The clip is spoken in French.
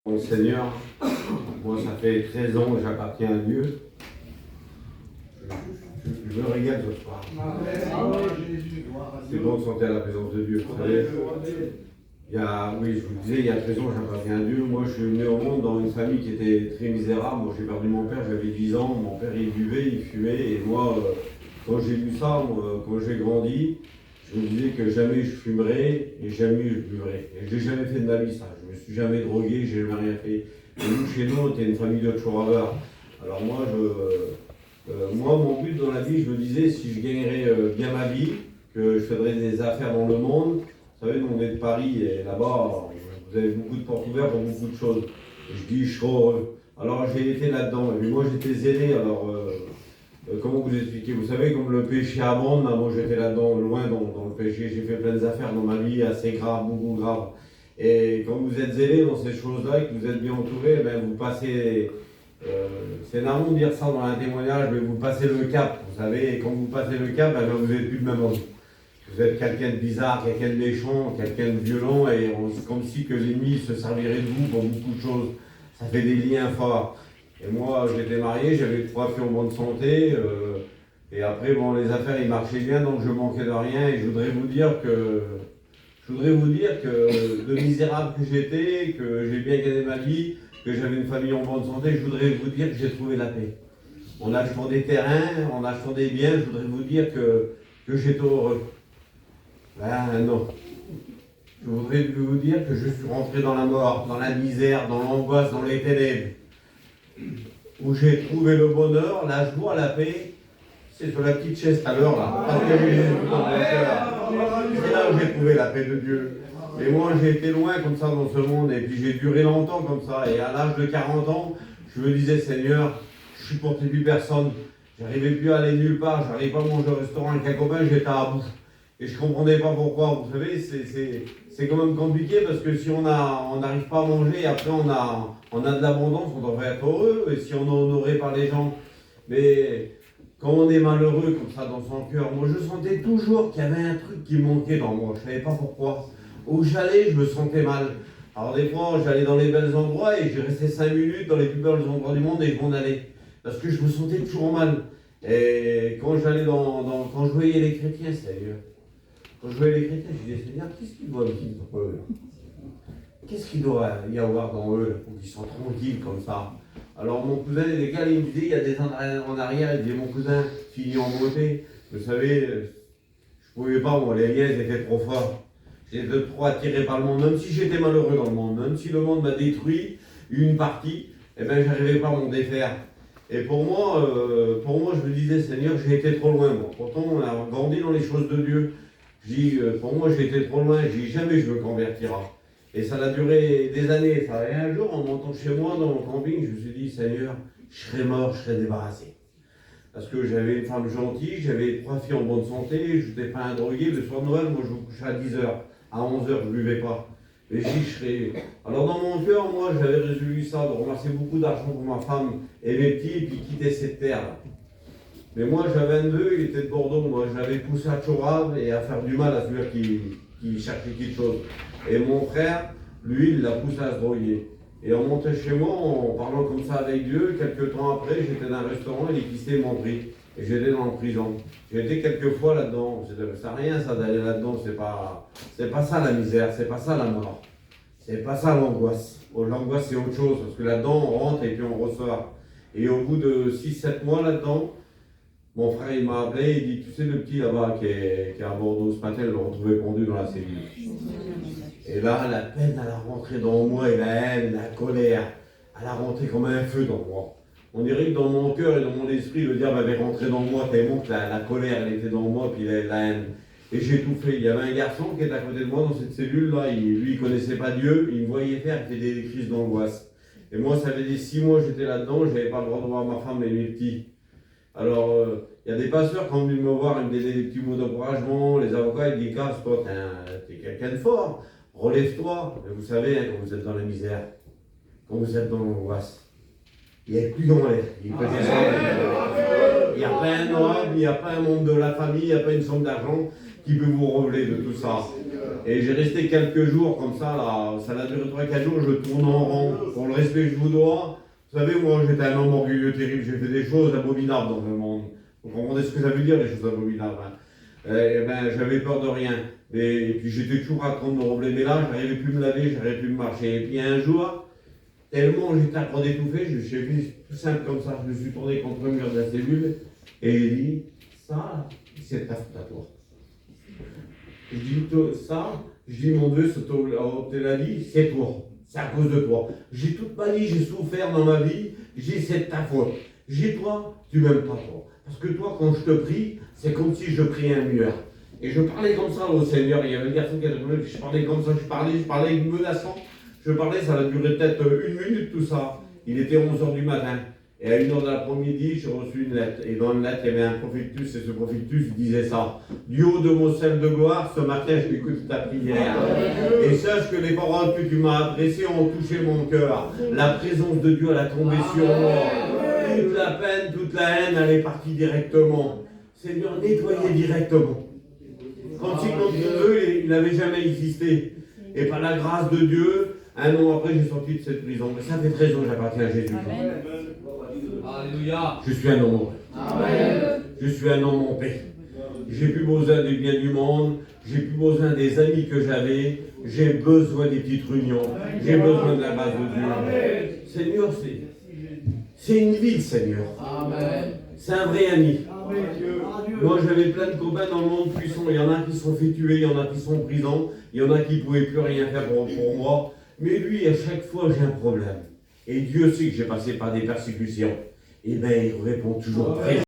Mon Seigneur, moi ça fait 13 ans que j'appartiens à Dieu. Je me régale ce soir. C'est bon de sentir la présence de Dieu. Vous savez, oui, je vous disais, il y a 13 ans que j'appartiens à Dieu. Moi je suis né au monde dans une famille qui était très misérable. Moi j'ai perdu mon père, j'avais 10 ans. Mon père il buvait, il fumait. Et moi, quand j'ai vu ça, quand j'ai grandi, je me disais que jamais je fumerais et jamais je buvrais. Et je n'ai jamais fait de ma vie ça. Je me suis jamais drogué, j'ai jamais rien fait. Et nous, chez nous, on était une famille de chouraveurs. Alors moi, mon but dans la vie, je me disais, si je gagnerais bien ma vie, que je ferais des affaires dans le monde. Vous savez, nous, on est de Paris et là-bas, vous avez beaucoup de portes ouvertes pour beaucoup de choses. Et je dis, je serai heureux. Alors j'ai été là-dedans. Et puis moi, j'étais zélé. Alors, comment vous expliquer? Vous savez, comme le péché abonde, moi j'étais là-dedans, loin dans le péché. J'ai fait plein d'affaires dans ma vie assez graves, beaucoup graves. Et quand vous êtes zélé dans ces choses-là et que vous êtes bien entouré, ben vous passez, c'est marrant de dire ça dans un témoignage, mais vous passez le cap, vous savez, et quand vous passez le cap, ben vous n'êtes plus le même homme. Vous êtes quelqu'un de bizarre, quelqu'un de méchant, quelqu'un de violent, et c'est comme si que l'ennemi se servirait de vous pour beaucoup de choses. Ça fait des liens forts. Et moi, j'étais marié, j'avais 3 filles en bonne santé, et après, bon, les affaires, ils marchaient bien, donc je manquais de rien, et je voudrais vous dire que de misérable que j'étais, que j'ai bien gagné ma vie, que j'avais une famille en bonne santé, je voudrais vous dire que j'ai trouvé la paix. En achetant des terrains, en achetant des biens, je voudrais vous dire que j'étais heureux. Ben non. Je voudrais vous dire que je suis rentré dans la mort, dans la misère, dans l'angoisse, dans les ténèbres. Où j'ai trouvé le bonheur, la joie, la paix. C'est sur la petite chaise à l'heure là. C'est là où j'ai trouvé la paix de Dieu. Et moi j'ai été loin comme ça dans ce monde et puis j'ai duré longtemps comme ça. Et à l'âge de 40 ans, je me disais Seigneur, je supportais plus personne. J'arrivais plus à aller nulle part, j'arrivais pas à manger au restaurant avec un copain, j'étais à bout. Et je comprenais pas pourquoi. Vous savez, c'est quand même compliqué parce que si on n'arrive pas à manger et après on a de l'abondance, on devrait être heureux. Et si on est honoré par les gens. Mais quand on est malheureux comme ça dans son cœur, moi je sentais toujours qu'il y avait un truc qui manquait dans moi, je ne savais pas pourquoi. Où j'allais, je me sentais mal. Alors des fois, j'allais dans les bels endroits et je restais 5 minutes dans les plus bels endroits du monde et je m'en allais. Parce que je me sentais toujours mal. Et quand j'allais quand je voyais les chrétiens, Seigneur, quand je voyais les chrétiens, je disais, Seigneur, qu'est-ce qu'ils doivent vivre eux? Qu'est-ce qu'il doit y avoir dans eux pour qu'ils soient tranquilles comme ça? Alors mon cousin, les gars, il me disait, il y a des années en arrière, il disait, mon cousin, fini en beauté. Vous savez, je pouvais pas, moi, les liens étaient trop forts. J'étais trop attiré par le monde, même si j'étais malheureux dans le monde, même si le monde m'a détruit une partie, eh ben, j'arrivais pas à m'en défaire. Et pour moi, je me disais, Seigneur, j'ai été trop loin, moi. Pourtant, on a grandi dans les choses de Dieu. Pour moi, j'ai été trop loin, j'ai dit, jamais je me convertirai. Et ça a duré des années. Ça. Et un jour, en montant chez moi dans le camping, je me suis dit, Seigneur, je serais mort, je serais débarrassé. Parce que j'avais une femme gentille, j'avais 3 filles en bonne santé, je n'étais pas un drogué. Le soir de Noël, moi, je me couchais à 10h. À 11h, je ne buvais pas. Et j'y serais. Alors, dans mon cœur, moi, j'avais résolu ça, de ramasser beaucoup d'argent pour ma femme et mes petits, et puis quitter cette terre-là. Mais moi, j'avais un neveu, il était de Bordeaux. Moi, je l'avais poussé à Chorave et à faire du mal à celui qui cherchait quelque chose. Et mon frère, lui, il l'a poussé à se droguer. Et on montait chez moi en parlant comme ça avec Dieu. Quelques temps après, j'étais dans un restaurant et les pistés m'ont pris. Et j'étais dans la prison. J'ai été quelques fois là-dedans. Ça n'a rien ça d'aller là-dedans. C'est pas ça la misère, c'est pas ça la mort. C'est pas ça l'angoisse. L'angoisse c'est autre chose. Parce que là-dedans, on rentre et puis on ressort. Et au bout de 6-7 mois là-dedans, mon frère il m'a appelé, il dit, tu sais le petit là-bas qui est à Bordeaux ce matin, il l'a retrouvé pendu dans la cellule. Et là, la peine, elle a rentré dans moi, et la haine, la colère, elle a rentré comme un feu dans moi. On dirait que dans mon cœur et dans mon esprit, le diable avait rentré dans moi tellement que la colère, elle était dans moi, puis la haine. Et j'ai tout fait. Il y avait un garçon qui était à côté de moi dans cette cellule-là, lui, il connaissait pas Dieu, il me voyait faire, il faisait des crises d'angoisse. Et moi, ça faisait 6 mois que j'étais là-dedans, je n'avais pas le droit de voir ma femme et mes petits. Alors, il y a des pasteurs qui ont venu me voir, ils me disaient des petits mots d'encouragement, les avocats, ils disent, casse-toi, t'es quelqu'un de fort. Relève-toi. Mais vous savez, hein, quand vous êtes dans la misère, quand vous êtes dans l'angoisse, il n'y a plus dans l'air. Il n'y a pas un noble, il n'y a pas un membre de la famille, il n'y a pas une somme d'argent qui peut vous relever de tout ça. Et j'ai resté quelques jours comme ça, là, ça a duré 3-4 jours, je tourne en rond. Pour le respect que je vous dois, vous savez, moi j'étais un homme orgueilleux terrible, j'ai fait des choses abominables dans le monde. Vous comprenez ce que ça veut dire, les choses abominables, hein. Et ben, j'avais peur de rien. Et puis j'étais toujours en train de me relever, mais là, je n'arrivais plus à me laver, je n'arrivais plus à me marcher. Et puis un jour, tellement j'étais en train d'étouffer, j'ai fait tout simple comme ça, je me suis tourné contre le mur de la cellule et j'ai dit, ça, c'est ta faute à toi. Je dis, ça, je dis, mon Dieu, c'est la vie, c'est toi, c'est à cause de toi. J'ai toute ma vie, j'ai souffert dans ma vie, j'ai c'est de ta faute. J'ai toi, tu m'aimes pas toi. Parce que toi, quand je te prie, c'est comme si je priais un mur. Et je parlais comme ça au Seigneur, il y avait un garçon qui était venu, je parlais comme ça, je parlais menaçant. Je parlais, ça a duré peut-être 1 minute tout ça. Il était 11h du matin. Et à 1h de l'après-midi, j'ai reçu une lettre. Et dans une lettre, il y avait un prophétus, et ce prophétus disait ça. Du haut de mon ciel de gloire, ce matin, je t'écoute ta prière. Et sache que les paroles que tu m'as adressées ont touché mon cœur. La présence de Dieu, elle a tombé sur moi. Toute la peine, toute la haine, elle est partie directement. Seigneur, nettoyez directement. Comme si notre Dieu, il n'avait jamais existé. Et par la grâce de Dieu, 1 an après, j'ai sorti de cette prison. Mais ça fait 13 ans que j'appartiens à Jésus. Alléluia. Je suis un homme heureux. Je suis un homme en paix. J'ai plus besoin des biens du monde. J'ai plus besoin des amis que j'avais. J'ai besoin des petites réunions. J'ai besoin de la base de Dieu. Seigneur, c'est une vie, Seigneur. C'est un vrai ami. Moi, j'avais plein de copains dans le monde puissant. Il y en a qui se sont fait tuer, il y en a qui sont en prison, il y en a qui ne pouvaient plus rien faire pour moi. Mais lui, à chaque fois, j'ai un problème. Et Dieu sait que j'ai passé par des persécutions. Et bien, il répond toujours très